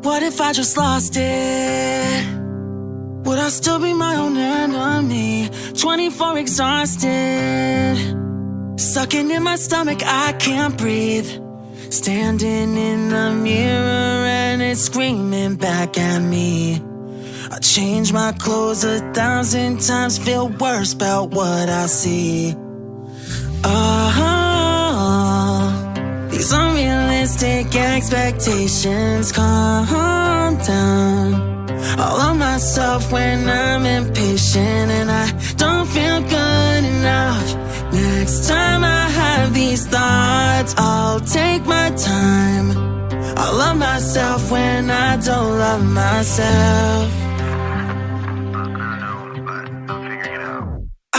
What if I just lost it? Would I still be my own enemy? 24 exhausted, sucking in my stomach, I can't breathe. Standing in the mirror and it's screaming back at me. I change my clothes 1,000 times, feel worse about what I see. These unrealistic expectations, calm down. All of myself when I'm impatient and I don't feel good enough. Next time I have these thoughts, I'll take my time. I love myself when I don't love myself.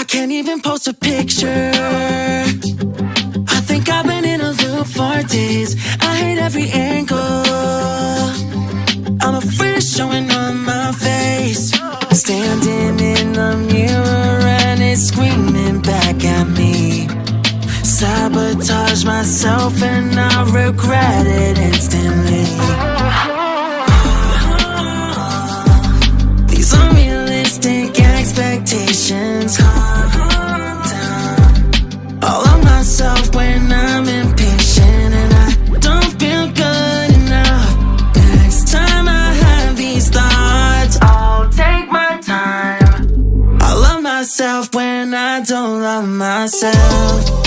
I can't even post a picture. I think I've been in a loop for days. I hate every angle. I'm afraid of showing on my face. Standing in the mirror and it's screaming back at me. Sabotage myself and I regret it instantly. These unrealistic expectations, calm down. All of myself when I'm impatient and I don't feel good enough. Next time I have these thoughts, I'll take my time. I love myself when I don't love myself.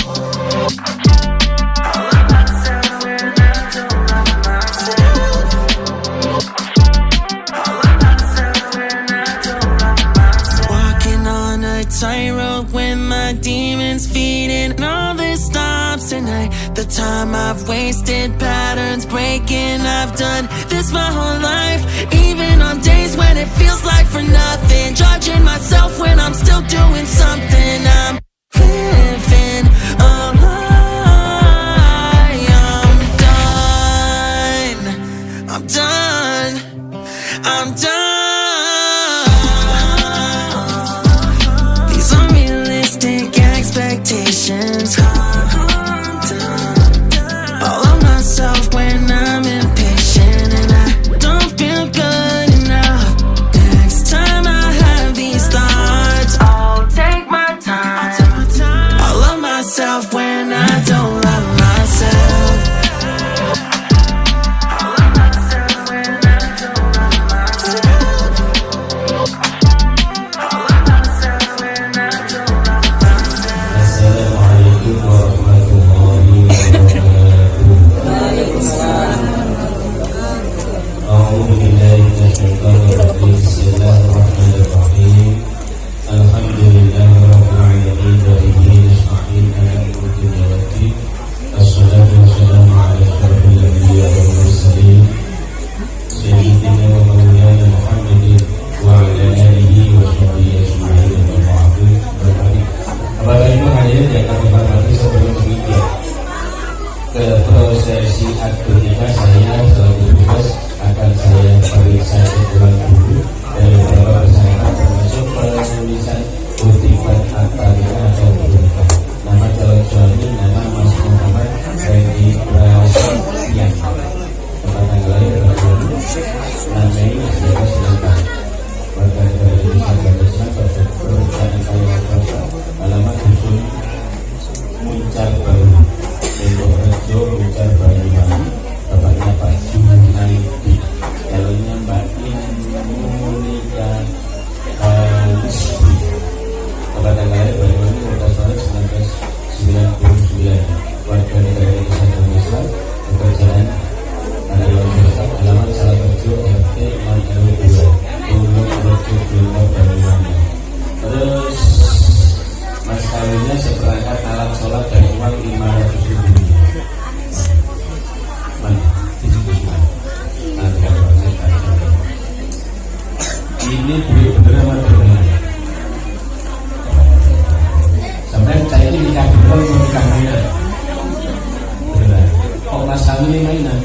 Tightrope with my demons feeding. All this stops tonight. The time I've wasted, patterns breaking. I've done this my whole life, even on days when it feels like for nothing. Judging myself when I'm still doing something. I'm living a lie. I'm done. I'm done. Expectations, calm down. All of myself when I'm impatient and I don't feel good enough. Next time I have these thoughts, I'll take my time. I love myself when I don't love myself. I love myself when I don't love myself. I love myself when I don't love myself. Assalamualaikum warahmatullahi wabarakatuh. A'udzu billahi minasyaitonir rajim. Bismillahirrahmanirrahim. Alhamdulillahirabbil alamin wa bihi nasta'in ala umuri dunya. Wassalatu wassalamu ala asyrofil anbiya'i wal mursalin sayyidina wa maulana Muhammadin wa ala alihi wa sahbihi ajma'in. Bapak Ibu hadirin yang kami hormati, sebelum mengikuti ke prosesi akad nikah saya selaku tugas akan saya periksa ulang dulu dari beberapa persyaratan termasuk penulisan kutipan akad nikah atau nikah. Nama calon suami nama Mas Muhammad Randy Prasetyan. Tempat tanggal lahir 6 Mei 1995. Warga negara Indonesia Indonesia perusahaan kaya kota alamat dusun Muncar Baru Tembok Rejo Muncar Banyuwangi. Bapaknya Pak Junaidi, calonnya Mbak Nikah Jawa. Tempat tanggal lahir Banyuwangi 1999. Warga negara Indonesia pekerjaan karyawan swasta, alamat Salah Kerja RT 0 Banyuwangi. Terus mas kawinnya seperangkat alat sholat dan uang 500.000. Mana? Ini bener apa bener? Sampai saya ini nikah bener atau nikah mainan? Bener. Kok mas kawinnya mainan?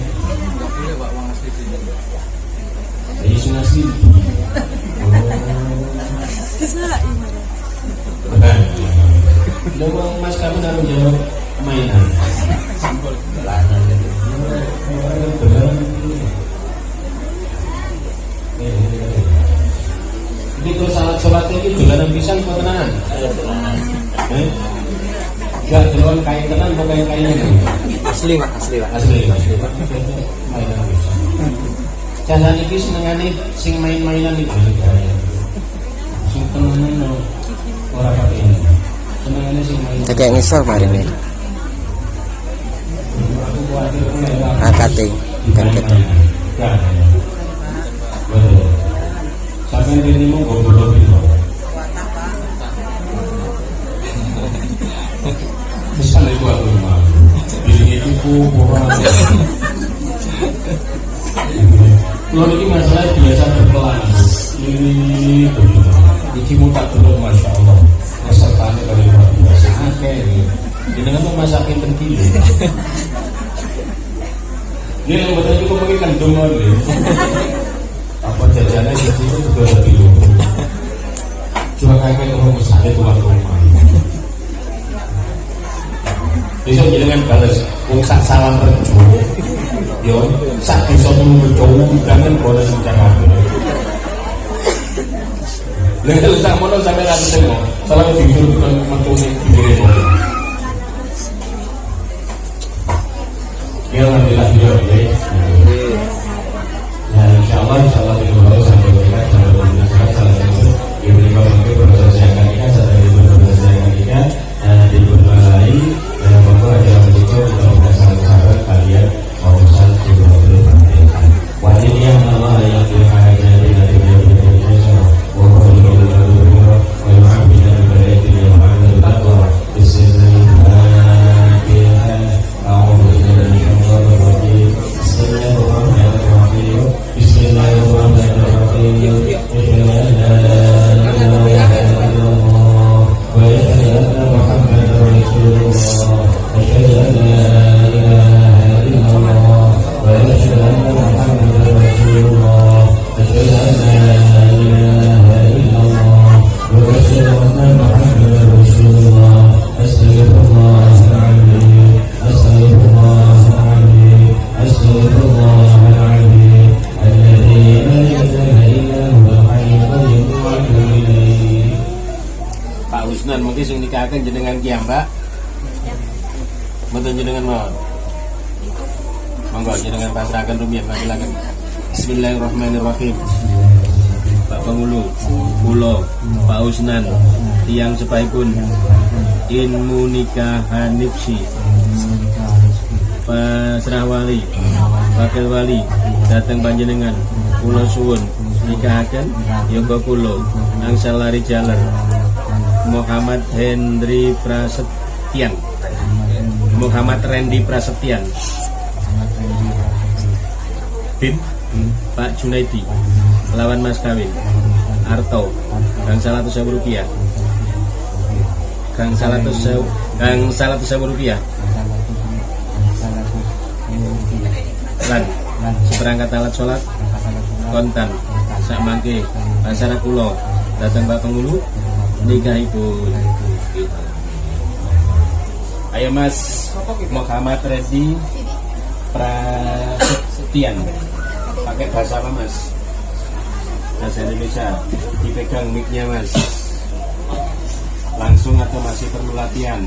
Jadi sungai sini. Benar. Lo mas kamu taruh jawab mainan. Lanan itu. Benar. Ini terus salat sholat ini dolanan pisan apa tenanan? Gak dolanan kain tenan apa kain-kainnya? Asli Pak. Asli. Mainan pisan. Jangan iki senengane sing main-mainan iki. Sing tenanan ora pakai ini. Senengane sing main. Kayak ngisor kemarin nih. AKT bukan kita. Betul. Sampai ini mau goblok itu. Bisa lagi buat rumah. Ini itu orang. Kalau ini masalah biasa berkelana. Ini begitu. Iki muka dulu, masya Allah. Pesertanya dari luar biasa. Ini dengan memasakin terkini. Ini yang betul juga pakai kandung lagi. Apa jajannya di situ juga lebih lucu. Cuma kayak ngomong misalnya tuan rumah. Besok jangan balas. Sak salam rejo. Yo, sak bisa rejo. Jangan boleh bicara. Lalu sak mono sampai lagi tengok. Salam disuruh bukan mentulis di diri. Ya alhamdulillah ya. Ya insyaallah ini baru sampai kita sampai berbicara salah satu yang mungkin proses yang kita sampai di proses yang kita di berbalai dan monggo ada begitu untuk sahabat kalian urusan juga berpengalaman. Wajib yang Allah yang dihargai dari Indonesia. Mungkin sing nikahkan jenengan ki Mbak. Mboten jenengan mawon. Monggo jenengan pasrahaken rumiyin silakan. Bismillahirrahmanirrahim. Pak Pengulu, kula Pak Usnan tiyang sepaipun Inmu Nikah Hanifsi Pasrah Wali Wakil Wali dateng panjenengan kula suwun nikahaken yoga kula angsal lari jaler Muhammad Hendri Prasetyan Muhammad Rendi Prasetyan bin Pak Junaidi lawan mas kawin Arto gang 100.000 rupiah gang 100.000 rupiah lan seperangkat alat sholat kontan sak mangke pasara kulo datang Pak Pengulu nikah ibu. Ayo Mas Muhammad Rendi Prasetyan pakai bahasa apa Mas? Bahasa Indonesia. Dipegang mic-nya Mas. Langsung atau masih perlu latihan?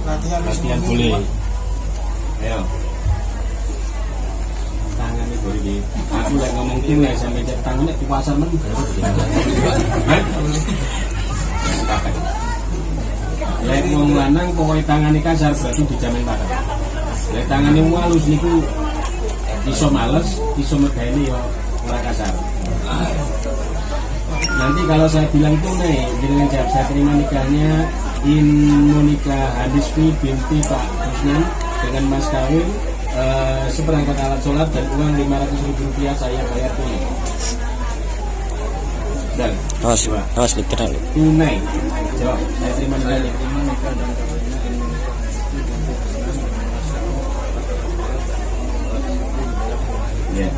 Latihan boleh. Ayo. Tangan itu boleh di. Aku lagi ngomong tim ya sampai cek tangannya di pasar men. Lek wong lanang pokoke tangane kasar berarti dijamin parah. Lek tangane halus niku iso males, iso medeni yo ora kasar. Nanti kalau saya bilang tunai, dengan jawab saya terima nikahnya Nikah Hadismi binti Pak Usnan dengan mas kawin seperangkat alat sholat dan uang 500.000 rupiah saya bayar tunai. Dan awas nikah tunai. Jawab, saya terima nikahnya. Ya.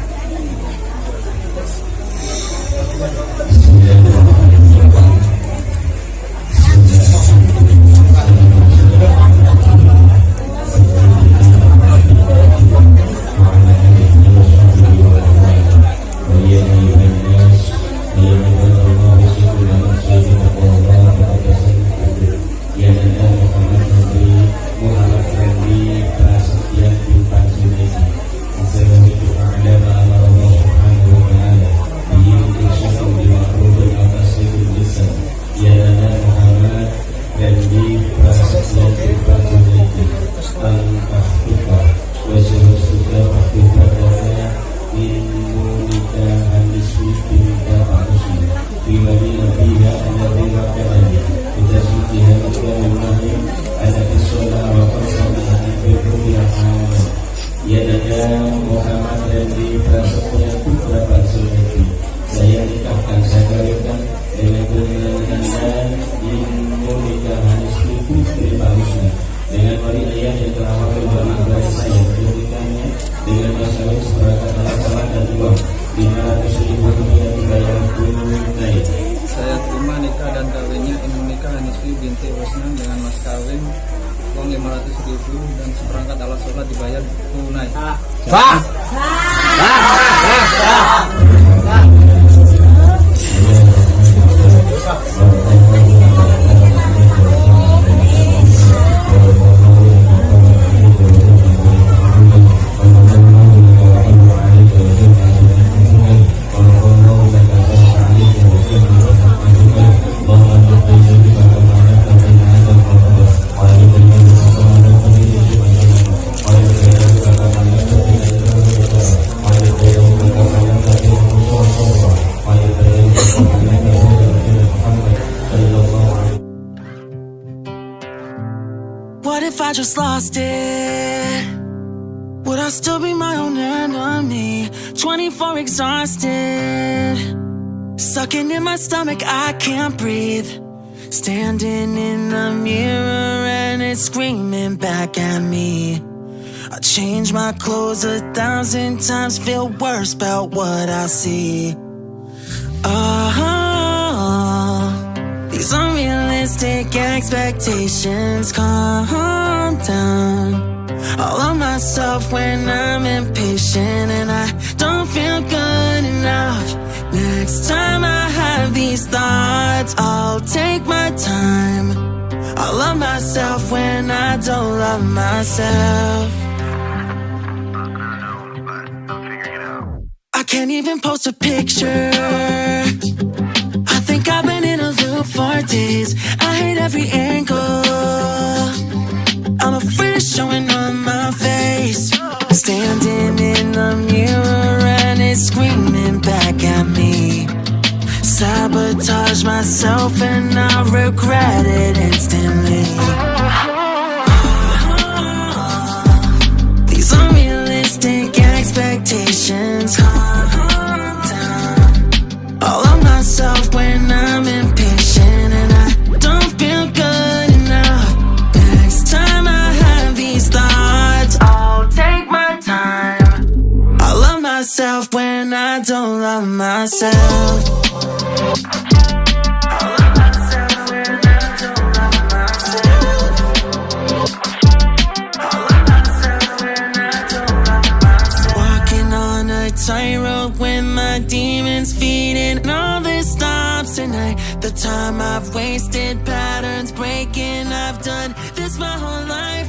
terawal dari ibadah saya ketikanya dengan mas kawin seperangkat alat sholat dan uang 500.000 rupiah dibayar tunai. Saya terima nikah dan kawinnya Ibu Nikah Hanisfi binti Usman dengan mas kawin uang 500.000 dan seperangkat alat sholat dibayar tunai. What if I just lost it? Would I still be my own enemy? 24 exhausted, sucking in my stomach, I can't breathe. Standing in the mirror and it's screaming back at me. I change my clothes 1,000 times, feel worse about what I see. These unrealistic expectations, calm down. I love myself when I'm impatient and I don't feel good enough. Next time I have these thoughts, I'll take my time. I love myself when I don't love myself. I can't even post a picture. I think I've been in a loop for days. I hate every angle. I'm afraid of showing on my face. Standing in the mirror and it's screaming back at me. Sabotage myself and I regret it instantly. These unrealistic expectations, calm down. I love myself when I'm impatient and I don't feel good enough. Next time I have these thoughts, I'll take my time. I love myself when I don't love myself. I love myself when I don't love myself. I love myself when I don't love myself. Walking on a tightrope with my demons feeding. All this stops tonight. The time I've wasted, patterns breaking. I've done this my whole life.